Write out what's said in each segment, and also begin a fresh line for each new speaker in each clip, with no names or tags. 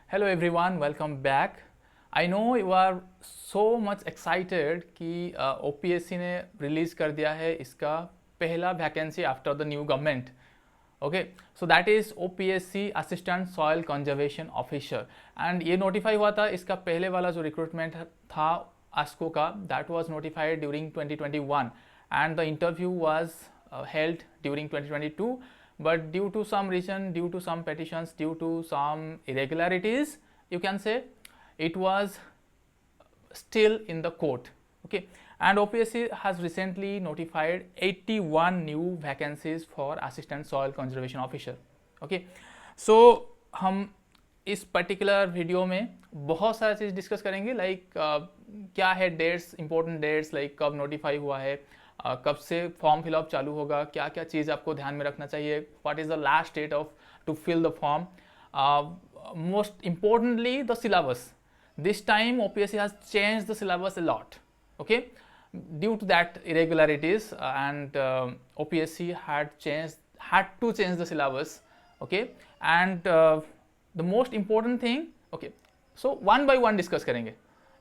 Hello everyone, welcome back. I know you are so much excited कि OPSC ने release कर दिया है इसका पहला vacancy after the new government. Okay, so that is OPSC assistant soil conservation officer. And ये notify हुआ था, इसका पहले वाला जो रिक्रूटमेंट था ASCO का, that was notified during 2021 and the interview was held during 2022, but due to some reason, due to some petitions, due to some irregularities, you can say, it was still in the court. Okay, and OPSC has recently notified 81 new vacancies for assistant soil conservation officer. Okay, so हम इस particular video में बहुत सारा चीज़ discuss करेंगे, like क्या है dates, important dates, like कब notify हुआ है, कब से फॉर्म फिलअप चालू होगा, क्या क्या चीज़ आपको ध्यान में रखना चाहिए, what is the last date of to fill the form, most importantly the syllabus. This time OPSC has changed the syllabus a lot. Okay, due to that irregularities and OPSC had to change the syllabus. Okay, and the most important thing, okay, so one by one discuss करेंगे,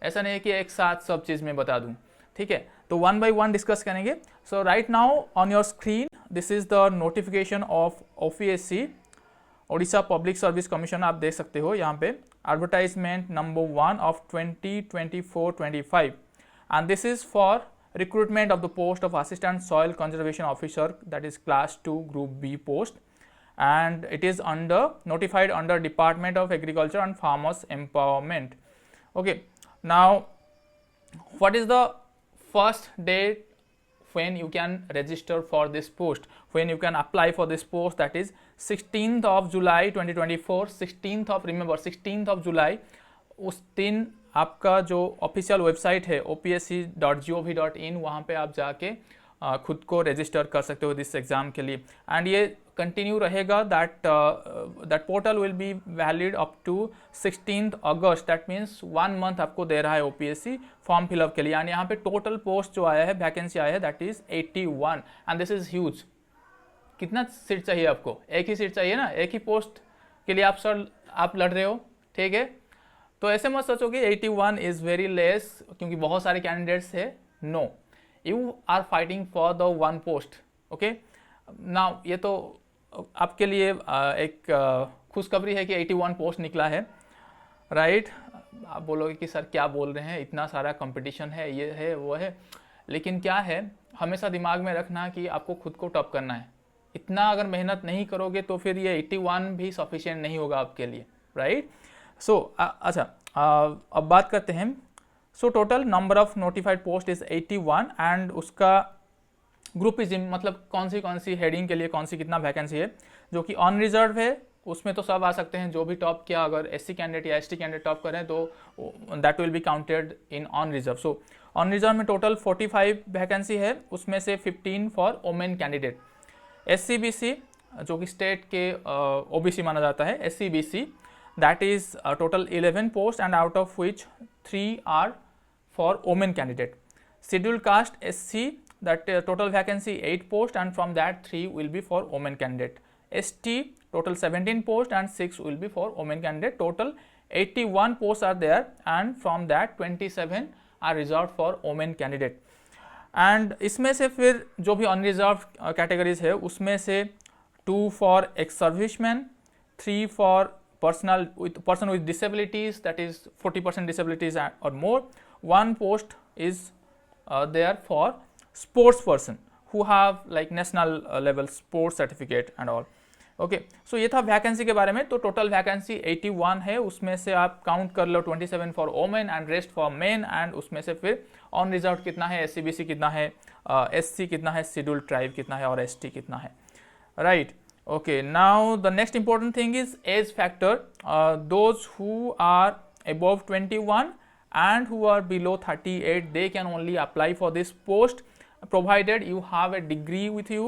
ऐसा नहीं है कि एक साथ सब चीज़ मैं बता दूं. ठीक है, तो वन बाई वन डिस्कस करेंगे. So right now on your screen this is the notification of OPSC, Odisha public service commission. आप देख सकते हो यहाँ पे advertisement number 1 of 2024-25 and this is for recruitment of the post of assistant soil conservation officer, that is class 2 group B post, and it is notified under Department of Agriculture and Farmers Empowerment. Okay, now what is the first date when you can register for this post, when you can apply for this post? That is 16th of July 2024. 16th of July, उस दिन आपका जो official website है opsc.gov.in, वहाँ पे आप जाके खुद को रजिस्टर कर सकते हो दिस एग्ज़ाम के लिए. एंड ये कंटिन्यू रहेगा, that portal will be valid up to 16th August. That means 1 month आपको दे रहा है OPSC फॉर्म फिलअप के लिए. एंड यहाँ पे टोटल पोस्ट जो आया है, वैकेंसी आया है, that is 81 and this is huge. कितना सीट चाहिए आपको? एक ही सीट चाहिए ना, एक ही पोस्ट के लिए आप लड़ रहे हो. ठीक है, तो ऐसे मत सोचो कि 81 इज वेरी लेस क्योंकि बहुत सारे कैंडिडेट्स है. No, you are fighting for the one post. Okay, now ये तो आपके लिए एक खुशखबरी है कि 81 पोस्ट निकला है, राइट. आप बोलोगे कि सर क्या बोल रहे हैं, इतना सारा कंपटीशन है, ये है वो है, लेकिन क्या है, हमेशा दिमाग में रखना कि आपको खुद को टॉप करना है. इतना अगर मेहनत नहीं करोगे तो फिर ये 81 भी सफिशिएंट नहीं होगा आपके लिए, राइट. सो अच्छा, अब बात करते हैं. So total number of notified post is 81 and उसका ग्रुपिज्म, मतलब कौन सी हेडिंग के लिए कौन सी कितना वैकेंसी है. जो कि ऑन रिजर्व है, उसमें तो सब आ सकते हैं, जो भी टॉप किया, अगर SC कैंडिडेट या ST कैंडिडेट टॉप करें तो that will be counted in on reserve. So on reserve में टोटल 45 वैकेंसी है, उसमें से 15 फॉर वोमेन कैंडिडेट. SC/BC जो कि स्टेट के OBC माना जाता है, SC/BC, that is total 11 post and out of which 3 are for women candidate. Schedule caste SC, that total vacancy 8 post and from that 3 will be for women candidate. ST total 17 post and 6 will be for women candidate. Total 81 posts are there and from that 27 are reserved for women candidate. and इसमें से फिर जो भी unreserved categories है, उसमें से 2 for ex servicemen, 3 for person with disabilities, that is 40% disabilities or more. 1 post is there for sports person who have like national level sports certificate and all. Okay, so ये था vacancy के बारे में. तो total vacancy 81 है, उसमें से आप काउंट कर लो 27 for women and rest for main. And उसमें से फिर ऑन रिजर्व कितना है, SC/BC कितना है, SC कितना है, शेड्यूल ट्राइब कितना है और ST कितना है, right. Okay, now the next important thing is age factor. Those who are above 21 and who are below 38, they can only apply for this post provided you have a degree with you,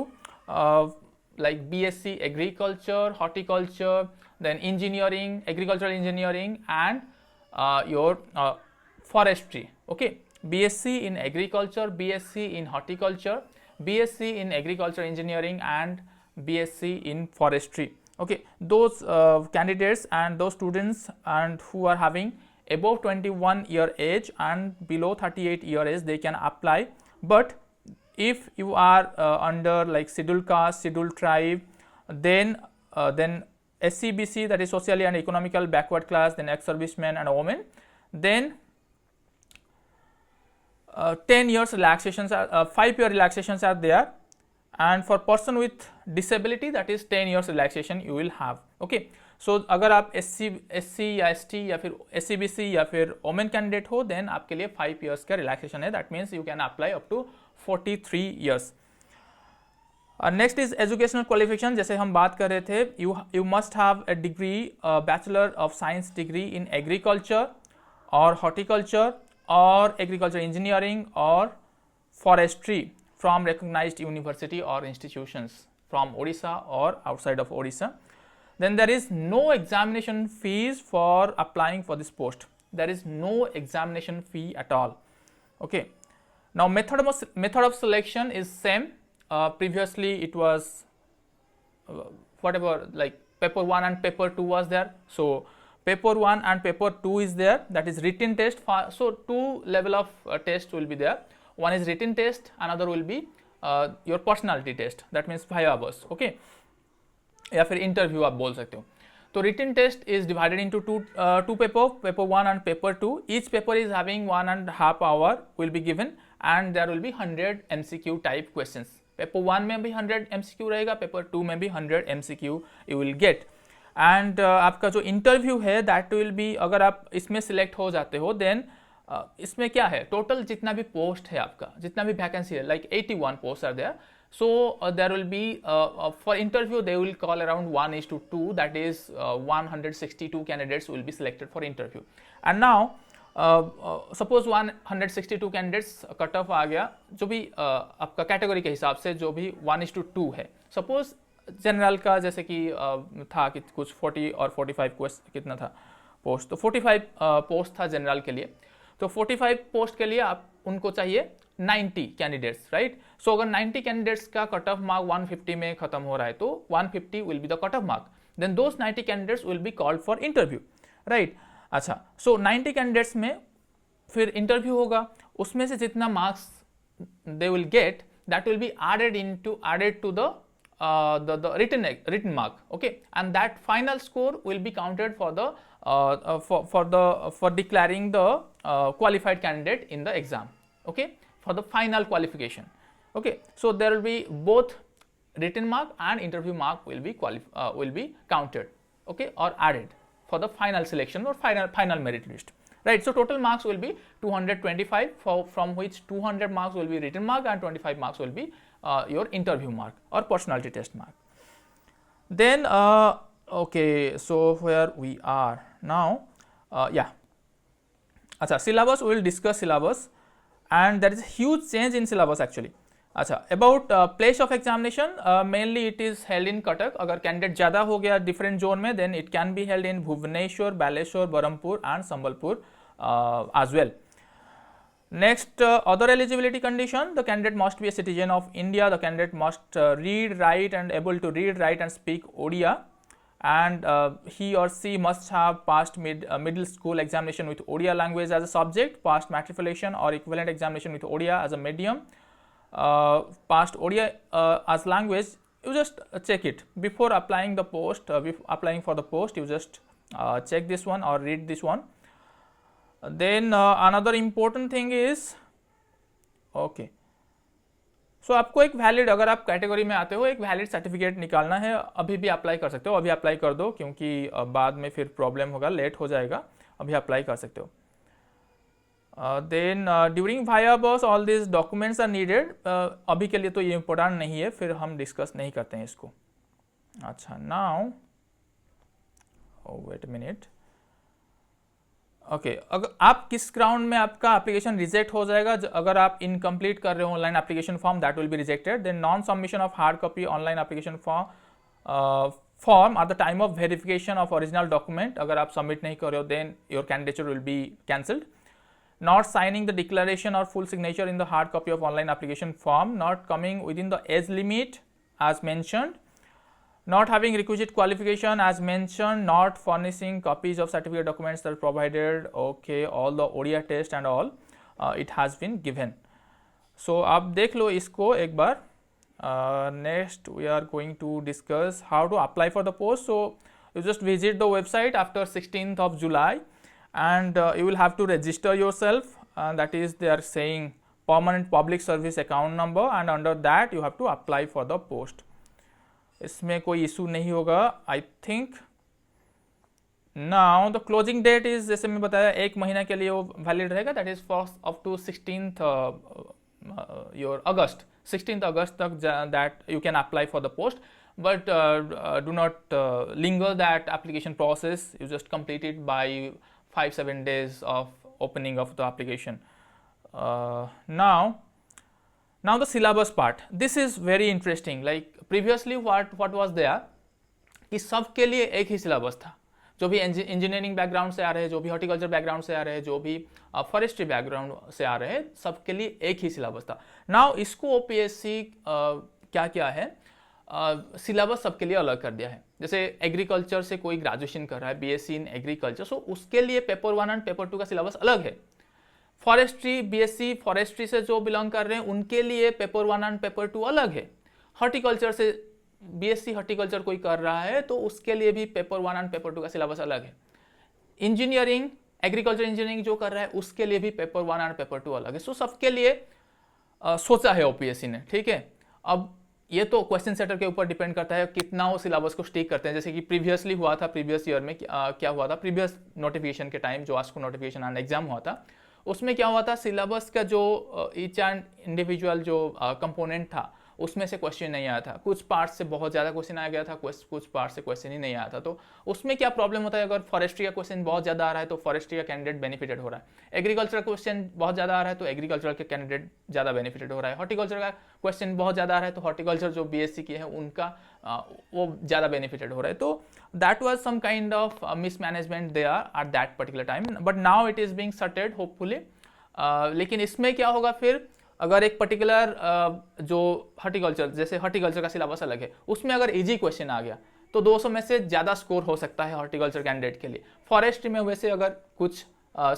like BSc agriculture, horticulture, then engineering, agricultural engineering, and your forestry. Okay, BSc in agriculture, BSc in horticulture, BSc in agriculture engineering and BSc in forestry. Okay, those candidates and those students and who are having above 21 year age and below 38 year age, they can apply. But if you are under like scheduled caste, scheduled tribe, then SCBC, that is socially and economical backward class, then ex-servicemen and women, then 10 years relaxations are 5-year relaxations are there, and for person with disability that is 10 years relaxation you will have. Okay, so अगर आप SC या ST या फिर SCBC या फिर women candidate हो, then आपके लिए 5 years का relaxation है. That means you can apply up to 43 years. Next is educational qualification. जैसे हम बात कर रहे थे, you must have a degree, bachelor of science degree in agriculture और हॉर्टिकल्चर और एग्रीकल्चर इंजीनियरिंग और फॉरेस्ट्री फ्रॉम रिकॉग्नाइज्ड यूनिवर्सिटी और इंस्टीट्यूशंस फ्रॉम ओडिशा और outside of Odisha. Then there is no examination fees for applying for this post. There is no examination fee at all. Okay. Now method of selection is same. Previously it was whatever, like paper 1 and paper 2 was there. So paper 1 and paper 2 is there, that is written test. So 2 level of test will be there. One is written test, another will be your personality test, that means viva bus. Okay, या फिर interview आप बोल सकते हो. तो written test is divided into two paper 1 and paper 2. Each paper is having 1.5 hour will be given and there will be 100 MCQ type questions. Paper 1 में भी 100 MCQ रहेगा, पेपर 2 में भी 100 MCQ you will get. And आपका जो interview है that will B, अगर आप इसमें सिलेक्ट हो जाते हो देन इसमें क्या है, टोटल जितना भी पोस्ट है आपका, जितना भी वैकेंसी है, like 81 post are there. So there will be for interview they will call around 1:2, that is 162 candidates will be selected for interview. And now suppose 162 candidates cut off आ गया, जो भी आपका कैटेगरी के हिसाब से जो भी 1:2 है. सपोज जनरल का जैसे कि था कि कुछ 40 और 45 कितना था पोस्ट, तो 45 पोस्ट था जनरल के लिए. तो 45 पोस्ट के लिए आप उनको चाहिए 90 कैंडिडेट्स, राइट. सो अगर 90 कैंडिडेट्स का कट ऑफ मार्क 150 में खत्म हो रहा है तो 150 will be the cut off mark. Then those 90 candidates will be called for interview, right. अच्छा, सो 90 कैंडिडेट्स में फिर इंटरव्यू होगा, उसमें से जितना marks they will get that will B added to the written mark. Okay, and that final score will be counted for the for declaring the qualified candidate in the exam. Okay, for the final qualification. Okay, so there will be both written mark and interview mark will be counted, okay, or added for the final selection or final merit list, right. So total marks will be 225, from which 200 marks will be written mark and 25 marks will be your interview mark or personality test mark. Then okay, so where we are now, yeah, acha, syllabus, we will discuss syllabus. And there is a huge change in syllabus actually. अच्छा, about place of examination, mainly it is held in Cuttack. अगर candidate ज़्यादा हो गया different zone में, then it can be held in Bhubaneswar, Baleshwar, Berhampur and Sambalpur as well. Next, other eligibility condition: the candidate must be a citizen of India. The candidate must read, write and able to read, write and speak Odia. And he or she must have passed middle school examination with Odia language as a subject, passed matriculation or equivalent examination with Odia as a medium, passed Odia as language. You just check it before applying the post. Applying for the post, you just check this one or read this one. Then another important thing is, okay, सो आपको एक valid, अगर आप category में आते हो, एक valid certificate निकालना है. अभी भी अप्लाई कर सकते हो, अभी अप्लाई कर दो, क्योंकि बाद में फिर प्रॉब्लम होगा, लेट हो जाएगा. अभी अप्लाई कर सकते हो. Then during via bus all this documents are needed. अभी के लिए तो ये इंपॉर्टेंट नहीं है, फिर हम डिस्कस नहीं करते हैं इसको. अच्छा, now wait a minute. Okay, अगर आप किस ग्राउंड में आपका एप्लीकेशन रिजेक्ट हो जाएगा, अगर आप इनकम्प्लीट कर रहे हो online application form, that will be rejected. Then non submission of hard copy online application form at the time of verification of original document, अगर आप सबमिट नहीं कर रहे हो then your candidature will be cancelled. Not signing the declaration और full signature in the hard copy of online application form, not coming within the age limit as mentioned, Not having requisite qualification as mentioned, not furnishing copies of certificate documents that are provided. Okay, all the ODI test and all it has been given. So आप देख लो इसको एक बार. Next we are going to discuss how to apply for the post. So you just visit the website after 16th of July and you will have to register yourself, that is they are saying permanent public service account number, and under that you have to apply for the post. इसमें कोई issue नहीं होगा I think. Now the closing date is, जैसे मैं बताया, एक महीना के लिए वो वैलिड रहेगा, that is for up to 16th your August, 16th August तक that you can apply for the post. But do not linger that application process, you just complete it by 5-7 days of opening of the application. Now the syllabus part, this is very interesting. Like previously what was there कि सबके लिए एक ही syllabus था. जो भी engineering background से आ रहे हैं, जो भी हॉर्टिकल्चर बैकग्राउंड से आ रहे हैं, जो भी फॉरेस्ट्री बैकग्राउंड से आ रहे हैं, सबके लिए एक ही सिलेबस था. नाउ इसको ओपीएससी क्या क्या है, सिलेबस सबके लिए अलग कर दिया है. जैसे एग्रीकल्चर से कोई ग्रेजुएशन कर रहा है, बीएससी इन एग्रीकल्चर, सो उसके लिए पेपर 1 एंड पेपर 2 का सिलेबस अलग है. फॉरेस्ट्री, बीएससी फॉरेस्ट्री से जो बिलोंग कर रहे हैं उनके लिए पेपर 1 एंड पेपर 2 अलग है. हॉर्टिकल्चर से बीएससी हॉर्टिकल्चर कोई कर रहा है तो उसके लिए भी पेपर 1 एंड पेपर 2 का सिलेबस अलग है. इंजीनियरिंग, एग्रीकल्चर इंजीनियरिंग जो कर रहा है उसके लिए भी पेपर 1 एंड पेपर 2 अलग है. सो सबके लिए सोचा है ओपीएससी ने. ठीक है, अब ये तो क्वेश्चन सेटर के ऊपर डिपेंड करता है कितना वो सिलेबस को स्टिक करते हैं. जैसे कि प्रीवियसली हुआ था, प्रीवियस ईयर में क्या हुआ था, प्रीवियस नोटिफिकेशन के टाइम जो आस्को नोटिफिकेशन एंड एग्जाम हुआ था, उसमें क्या हुआ था, सिलेबस का जो ईच एंड इंडिविजुअल जो कंपोनेंट था उसमें से क्वेश्चन नहीं आया था. कुछ पार्ट से बहुत ज़्यादा क्वेश्चन आ गया था, कुछ पार्ट से क्वेश्चन ही नहीं आया था. तो उसमें क्या प्रॉब्लम होता है, अगर फॉरेस्ट्री का क्वेश्चन बहुत ज़्यादा आ रहा है तो फॉरेस्ट्री का कैंडिडेट बेनिफिटेड हो रहा है. एग्रीकल्चर का क्वेश्चन बहुत ज़्यादा आ रहा है तो एग्रीकल्चर के कैंडिडेट ज़्यादा बेनिफिटेड हो रहा है. हॉर्टिकल्चर का क्वेश्चन बहुत ज़्यादा आ रहा है तो हॉर्टिकल्चर जो बीएससी किए हैं उनका वो ज़्यादा बेनिफिटेड हो रहा है. तो that was some kind of mismanagement there at that particular time, but now it is being sorted hopefully. लेकिन इसमें क्या होगा फिर, अगर एक पर्टिकुलर जो हॉर्टिकल्चर, जैसे हॉर्टिकल्चर का सिलेबस अलग है, उसमें अगर इजी क्वेश्चन आ गया तो 200 में से ज़्यादा स्कोर हो सकता है हॉर्टिकल्चर कैंडिडेट के लिए. फॉरेस्ट्री में वैसे अगर कुछ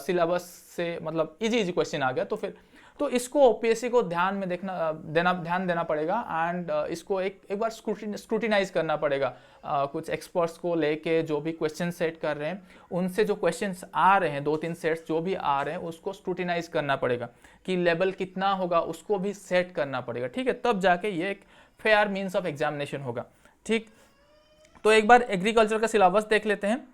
सिलेबस से मतलब इजी क्वेश्चन आ गया तो फिर तो इसको ओपीएससी को ध्यान में ध्यान देना पड़ेगा एंड इसको एक बार स्क्रूटिनाइज करना पड़ेगा. कुछ एक्सपर्ट्स को लेके जो भी क्वेश्चन सेट कर रहे हैं उनसे जो क्वेश्चंस आ रहे हैं, 2-3 सेट्स जो भी आ रहे हैं उसको स्क्रूटिनाइज करना पड़ेगा कि लेवल कितना होगा उसको भी सेट करना पड़ेगा. ठीक है, तब जाके ये एक फेयर मीन्स ऑफ एग्जामिनेशन होगा. ठीक, तो एक बार एग्रीकल्चर का सिलेबस देख लेते हैं.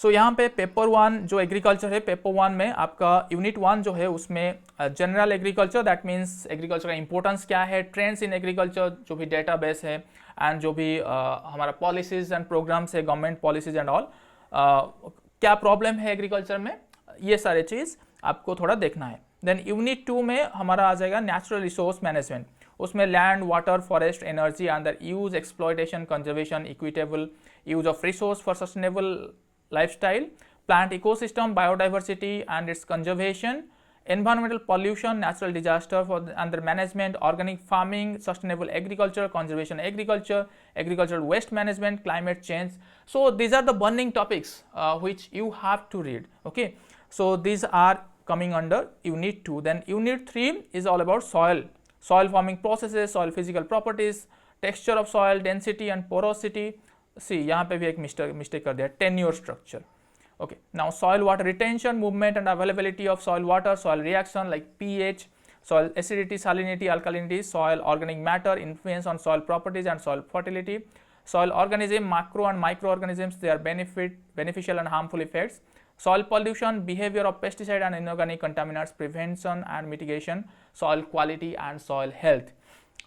सो यहाँ पे पेपर 1 जो एग्रीकल्चर है, पेपर 1 में आपका यूनिट 1 जो है उसमें general agriculture, that means agriculture का इंपॉर्टेंस क्या है, ट्रेंड्स इन एग्रीकल्चर जो भी डेटाबेस है एंड जो भी हमारा पॉलिसीज एंड प्रोग्राम्स है, गवर्नमेंट पॉलिसीज एंड ऑल, क्या प्रॉब्लम है एग्रीकल्चर में, ये सारे चीज़ आपको थोड़ा देखना है. देन यूनिट 2 में हमारा आ जाएगा नेचुरल रिसोर्स मैनेजमेंट. उसमें land, water, forest, energy and the use, exploitation, conservation, equitable use of resource for sustainable lifestyle, plant ecosystem, biodiversity and its conservation, environmental pollution, natural disaster and their management, organic farming, sustainable agriculture, conservation agriculture, agricultural waste management, climate change. So these are the burning topics which you have to read. Okay, so these are coming under unit 2. Then unit 3 is all about soil forming processes, soil physical properties, texture of soil, density and porosity. सी यहाँ पे भी एक mistake कर दिया, tenure structure. Okay, now soil water retention, movement and availability of soil water, soil reaction like pH, soil acidity, salinity, alkalinity, soil organic matter, influence on soil properties and soil fertility, soil organism, macro and microorganisms, their beneficial and harmful effects, soil pollution, behavior of pesticide and inorganic contaminants, prevention and mitigation, soil quality and soil health.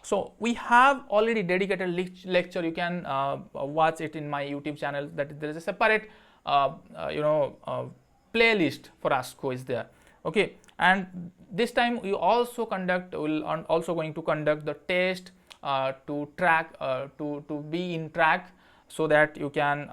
So we have already dedicated lecture. You can watch it in my YouTube channel. That there is a separate playlist for ASCO is there. Okay, and this time we also also going to conduct the test to track to be in track so that you can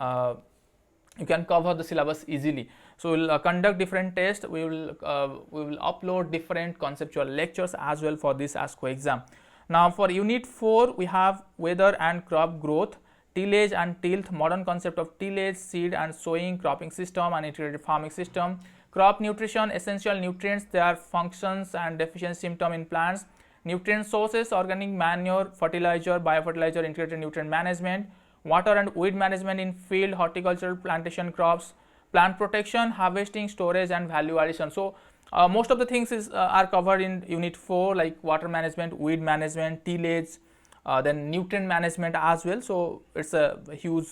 cover the syllabus easily. So we'll conduct different tests. We will upload different conceptual lectures as well for this ASCO exam. Now for unit 4 we have weather and crop growth, tillage and tilth, modern concept of tillage, seed and sowing, cropping system and integrated farming system, crop nutrition, essential nutrients, their functions and deficiency symptom in plants, nutrient sources, organic manure, fertilizer, biofertilizer, integrated nutrient management, water and weed management in field, horticultural, plantation crops, plant protection, harvesting, storage and value addition. So most of the things are covered in unit 4, like water management, weed management, tillage, then nutrient management as well. So it's a huge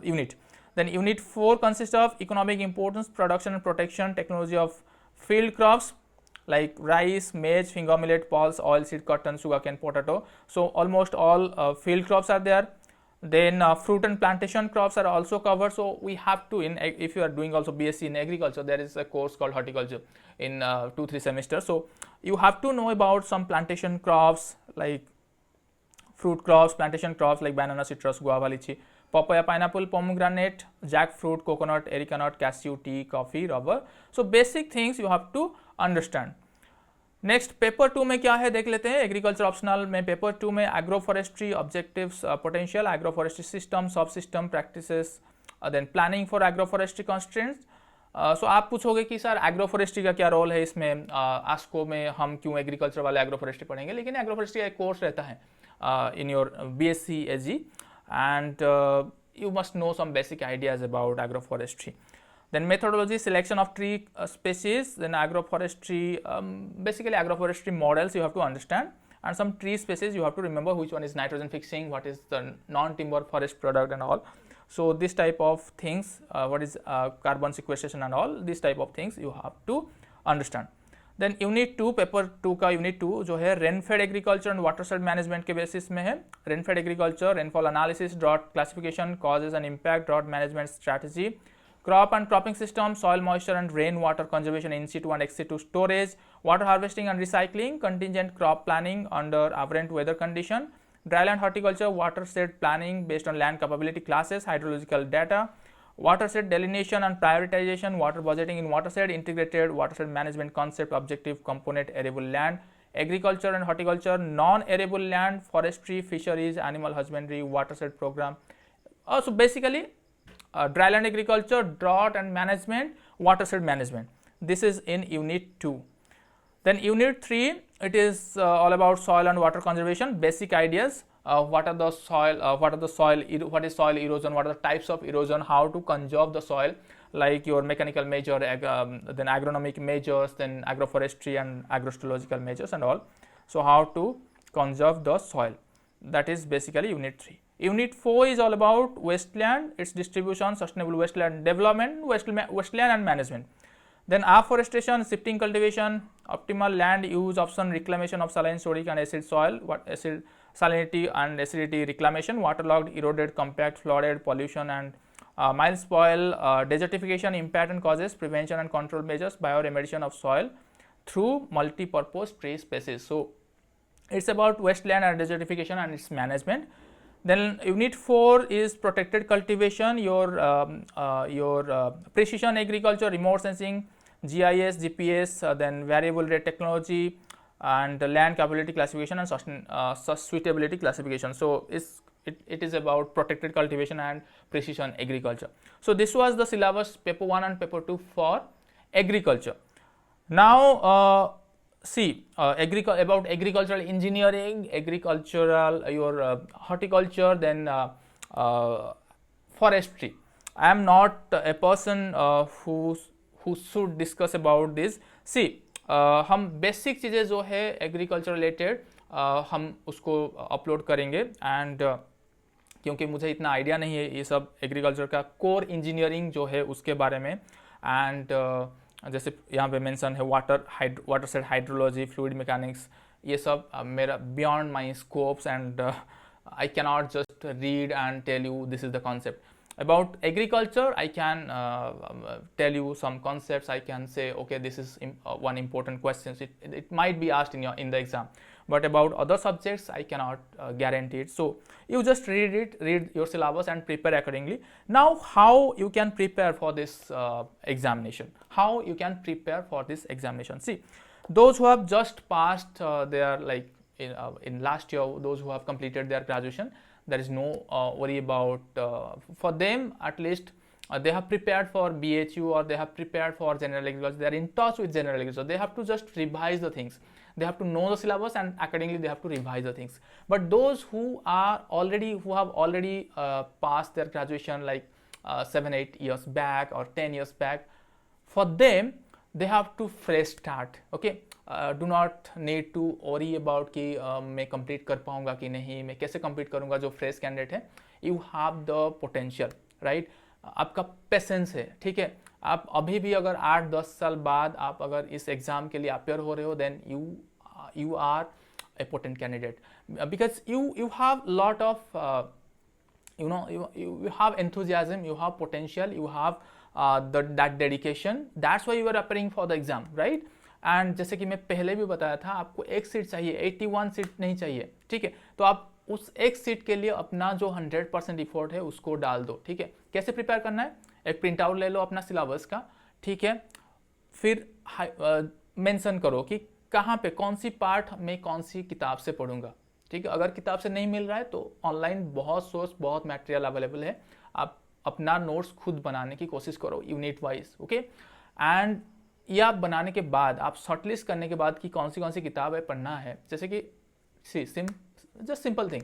unit. Then unit 4 consists of economic importance, production and protection, technology of field crops like rice, maize, finger millet, pulse, oilseed, cotton, sugarcane, potato. So almost all field crops are there. Then fruit and plantation crops are also covered. So we have to, if you are doing also BSc in agriculture, there is a course called horticulture in 2-3 semesters. So you have to know about some plantation crops like fruit crops, plantation crops like banana, citrus, guava, lychee, papaya, pineapple, pomegranate, jackfruit, coconut, areca nut, cashew, tea, coffee, rubber. So basic things you have to understand. Next paper 2 में क्या है देख लेते हैं. Agriculture optional में paper 2 में agro forestry objectives, potential, agro forestry system, subsystem, practices, then planning for agro forestry constraints. So आप पूछोगे कि सर एग्रो फॉरेस्ट्री का क्या रोल है इसमें, आस्को में हम क्यों एग्रीकल्चर वाले एग्रो फॉरेस्ट्री पढ़ेंगे. लेकिन एग्रो फॉरेस्ट्री का एक कोर्स रहता है in your BSc AG and you must know some basic ideas about agroforestry. Then methodology, selection of tree species, then agroforestry, basically agroforestry models you have to understand, and some tree species you have to remember which one is nitrogen fixing, what is the non-timber forest product and all. So this type of things, what is carbon sequestration and all, this type of things you have to understand. Then unit 2, paper 2 का unit 2 जो है rainfed agriculture and watershed management के basis में है. Rainfed agriculture, rainfall analysis, drought classification, causes and impact, drought management strategy, crop and cropping system, soil moisture and rain water conservation, in situ and ex situ storage, water harvesting and recycling, contingent crop planning under aberrant weather condition, dryland horticulture, watershed planning based on land capability classes, hydrological data, watershed delineation and prioritization, water budgeting in watershed, integrated watershed management concept, objective component, arable land, agriculture and horticulture, non-arable land, forestry, fisheries, animal husbandry, watershed program. So basically dryland agriculture, drought and management, watershed management. This is in unit 2. Then unit 3, it is all about soil and water conservation, basic ideas. What is soil erosion, what are the types of erosion, how to conserve the soil, like your mechanical measure, then agronomic measures, then agroforestry and agrostological measures and all. So how to conserve the soil, that is basically unit 3. Unit 4 is all about wasteland, its distribution, sustainable wasteland development, wasteland and management. Then afforestation, shifting cultivation, optimal land use option, reclamation of saline, sodic and acid soil, acid salinity and acidity reclamation, waterlogged, eroded, compact, flooded, pollution and mild spoil, desertification, impact and causes, prevention and control measures, bioremediation of soil through multi-purpose tree species. So it's about wasteland and desertification and its management. Then unit 4 is protected cultivation, your precision agriculture, remote sensing, GIS, GPS, then variable rate technology and land capability classification and suitability classification. So it is about protected cultivation and precision agriculture. So this was the syllabus paper 1 and paper 2 for agriculture. Now see about agricultural engineering, agricultural, your horticulture, then forestry. I am not a person who should discuss about this. See हम basic चीज़ें जो है agriculture related हम उसको upload करेंगे and क्योंकि मुझे इतना आइडिया नहीं है ये सब एग्रीकल्चर का कोर इंजीनियरिंग जो है उसके बारे में एंड जैसे यहाँ पे मेंशन है वाटरशेड हाइड्रोलॉजी, फ्लूइड मैकेनिक्स, ये सब मेरा beyond my scopes and I can not just read and tell you this is the concept. About agriculture, I can tell you some concepts. I can say, okay, this is one important question. It might be asked in the exam. But about other subjects, I cannot guarantee it. So you just read your syllabus and prepare accordingly. Now, how you can prepare for this examination? How you can prepare for this examination? See, those who have just passed their in last year, those who have completed their graduation, there is no worry about for them at least. They have prepared for BHU or they have prepared for general agriculture. They are in touch with general agriculture. They have to just revise the things. They have to know the syllabus and accordingly they have to revise the things. But those who have already passed their graduation like 7-8 years back or 10 years back, for them they have to fresh start. Okay, do not need to worry about कि मैं complete कर पाऊंगा कि नहीं, मैं कैसे complete करूंगा. जो fresh candidate है, you have the potential, right? आपका पेशेंस है, ठीक है. आप अभी भी अगर 8-10 साल बाद आप अगर इस एग्जाम के लिए अपेयर हो रहे हो, then you are a potent candidate because you have lot of you have enthusiasm, you have potential, you have that dedication. That's why you are appearing for the exam, right? And जैसे कि मैं पहले भी बताया था, आपको एक seat चाहिए, 81 सीट नहीं चाहिए, ठीक है. तो आप उस एक सीट के लिए अपना जो 100% इफोर्ट है उसको डाल दो, ठीक है. कैसे प्रिपेयर करना है? एक प्रिंट आउट ले लो अपना सिलेबस का, ठीक है. फिर मेंशन करो कि कहाँ पे कौन सी पार्ट में कौन सी किताब से पढ़ूंगा, ठीक है. अगर किताब से नहीं मिल रहा है तो ऑनलाइन बहुत सोर्स, बहुत मटेरियल अवेलेबल है. आप अपना नोट्स खुद बनाने की कोशिश करो यूनिट वाइज, ओके. एंड ये आप बनाने के बाद, आप शॉर्टलिस्ट करने के बाद कि कौन सी किताब है पढ़ना है, जैसे कि जस्ट सिंपल थिंग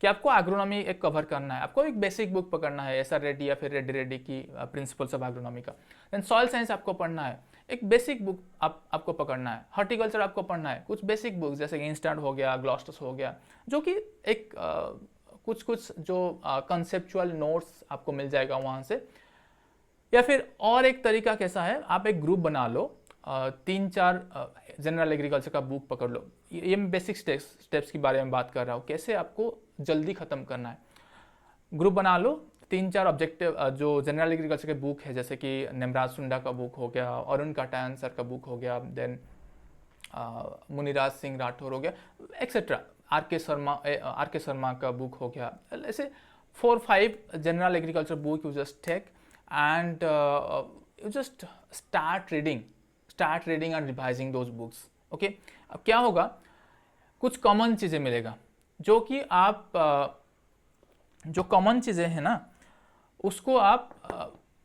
कि आपको एग्रोनॉमी एक कवर करना है, आपको एक बेसिक बुक पकड़ना है, ऐसा रेड्डी या फिर रेड्डी की प्रिंसिपल्स ऑफ एग्रोनॉमी का. देन सॉइल साइंस आपको पढ़ना है, एक बेसिक बुक आपको पकड़ना है. हॉर्टिकल्चर आपको पढ़ना है, कुछ बेसिक बुक्स जैसे कि इंस्टेंट हो गया, ग्लॉस्टस हो गया, जो कि एक कुछ जो कंसेप्चुअल नोट्स आपको मिल जाएगा वहाँ से. या फिर और एक तरीका कैसा है, आप एक ग्रुप बना लो, 3-4 जनरल एग्रीकल्चर का बुक पकड़ लो. ये मैं बेसिक स्टेप्स के बारे में बात कर रहा हूँ, कैसे आपको जल्दी ख़त्म करना है. ग्रुप बना लो, 3-4 ऑब्जेक्टिव जो जनरल एग्रीकल्चर के बुक है, जैसे कि निमराज सुंडा का बुक हो गया, अरुण काटायन सर का बुक हो गया, देन मुनिराज सिंह राठौर हो गया, एक्सेट्रा. आर के शर्मा का बुक हो गया. ऐसे 4-5 general agriculture book you just take and you just start reading and revising those books, okay. अब क्या होगा, कुछ कॉमन चीज़ें मिलेगा, जो कि आप जो कॉमन चीज़ें हैं ना, उसको आप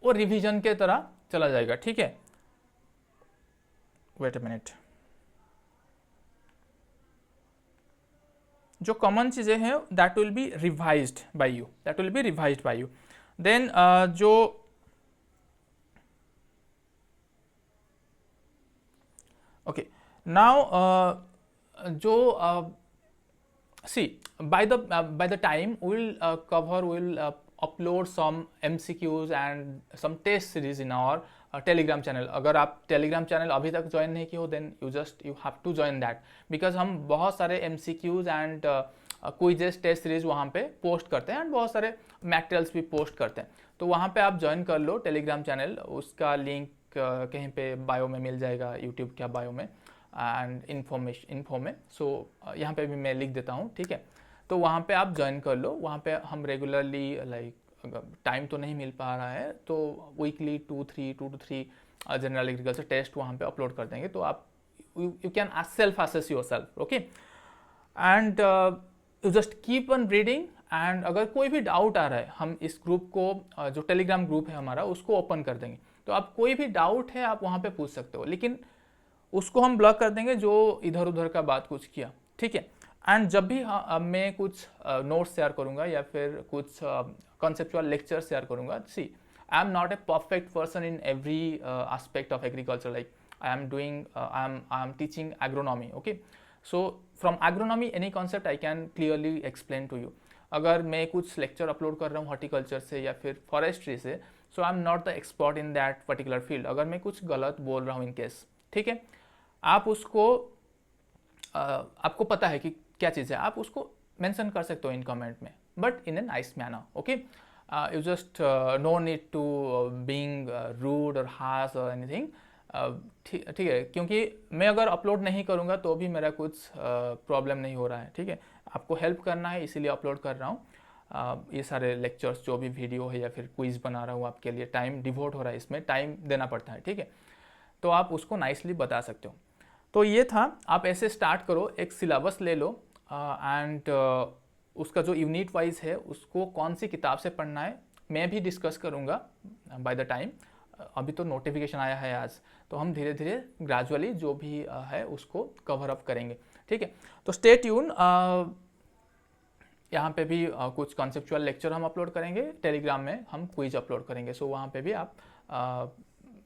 वो रिवीजन के तरह चला जाएगा, ठीक है. Wait a minute. जो कॉमन चीज़ें हैं that will be revised by you. Then जो ओके नाउ जो see by the time we'll upload some MCQs and some test series in our Telegram channel. अगर आप Telegram channel अभी तक join नहीं किए हो, then you have to join that, because हम बहुत सारे MCQs and quizzes test series वहाँ पे पोस्ट करते हैं एंड बहुत सारे मटेरियल्स भी पोस्ट करते हैं. तो वहाँ पे आप ज्वाइन कर लो टेलीग्राम चैनल, उसका लिंक कहीं पे बायो में मिल जाएगा, यूट्यूब क्या बायो में एंड इन्फो में. सो यहाँ पे भी मैं लिख देता हूँ, ठीक है. तो वहाँ पे आप ज्वाइन कर लो. वहाँ पे हम रेगुलरली लाइक टाइम तो नहीं मिल पा रहा है तो weekly 2 to 3 general agriculture test वहाँ पे अपलोड कर देंगे. तो आप you can self assess yourself, okay. And you just keep on reading. And अगर कोई भी डाउट आ रहा है, हम इस ग्रुप को जो टेलीग्राम ग्रुप है हमारा उसको ओपन कर देंगे. तो आप कोई भी डाउट है आप वहाँ पे पूछ सकते हो, लेकिन उसको हम ब्लॉक कर देंगे जो इधर उधर का बात कुछ किया, ठीक है. एंड जब भी मैं कुछ नोट्स शेयर करूँगा या फिर कुछ कॉन्सेप्चुअल लेक्चर शेयर करूँगा, see I am not a perfect person in every aspect of agriculture. Like I am teaching agronomy, okay. So from agronomy any concept I can clearly explain to you. अगर मैं कुछ lecture upload कर रहा हूँ horticulture से या फिर forestry से, so I am not the expert in that particular field. अगर मैं कुछ गलत बोल रहा हूँ इन केस, ठीक है, आप उसको आपको पता है कि क्या चीज़ है, आप उसको मेंशन कर सकते हो इन कमेंट में, but in a nice manner, okay. You just no need to being rude और हार्श और एनीथिंग, ठीक है. क्योंकि मैं अगर अपलोड नहीं करूँगा तो भी मेरा कुछ प्रॉब्लम नहीं हो रहा है, ठीक है. आपको हेल्प करना है इसीलिए अपलोड कर रहा हूँ. ये सारे लेक्चर्स जो भी वीडियो है या फिर क्विज बना रहा हूँ आपके लिए, टाइम डिवोट हो रहा है, इसमें टाइम देना पड़ता है, ठीक है. तो आप उसको नाइसली बता सकते हो. तो ये था, आप ऐसे स्टार्ट करो, एक सिलेबस ले लो एंड उसका जो यूनिट वाइज है उसको कौन सी किताब से पढ़ना है मैं भी डिस्कस करूँगा बाय द टाइम। अभी तो नोटिफिकेशन आया है आज, तो हम धीरे धीरे ग्रेजुअली जो भी है उसको कवर अप करेंगे, ठीक है। तो स्टे ट्यून, यहाँ पे भी कुछ कॉन्सेप्चुअल लेक्चर हम अपलोड करेंगे, टेलीग्राम में हम क्विज अपलोड करेंगे, सो वहाँ पे भी आप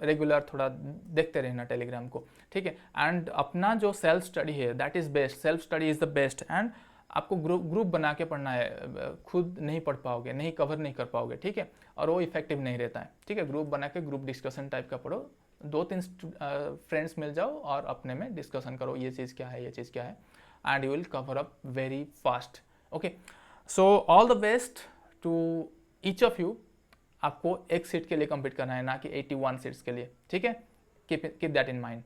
रेगुलर थोड़ा देखते रहना टेलीग्राम को, ठीक है। एंड अपना जो सेल्फ स्टडी है that is best, self study is the best. And आपको ग्रुप बना के पढ़ना है, खुद नहीं पढ़ पाओगे, नहीं कवर नहीं कर पाओगे, ठीक है, और वो इफेक्टिव नहीं रहता है, ठीक है। ग्रुप बना के ग्रुप डिस्कशन टाइप का पढ़ो, 2-3 फ्रेंड्स मिल जाओ और अपने में डिस्कशन करो, ये चीज़ क्या है, ये चीज़ क्या है, and you will cover up very fast, okay. So all the best to each of you. आपको एक सीट के लिए कम्पीट करना है, ना कि 81 सीट्स के लिए, ठीक है। Keep that in mind.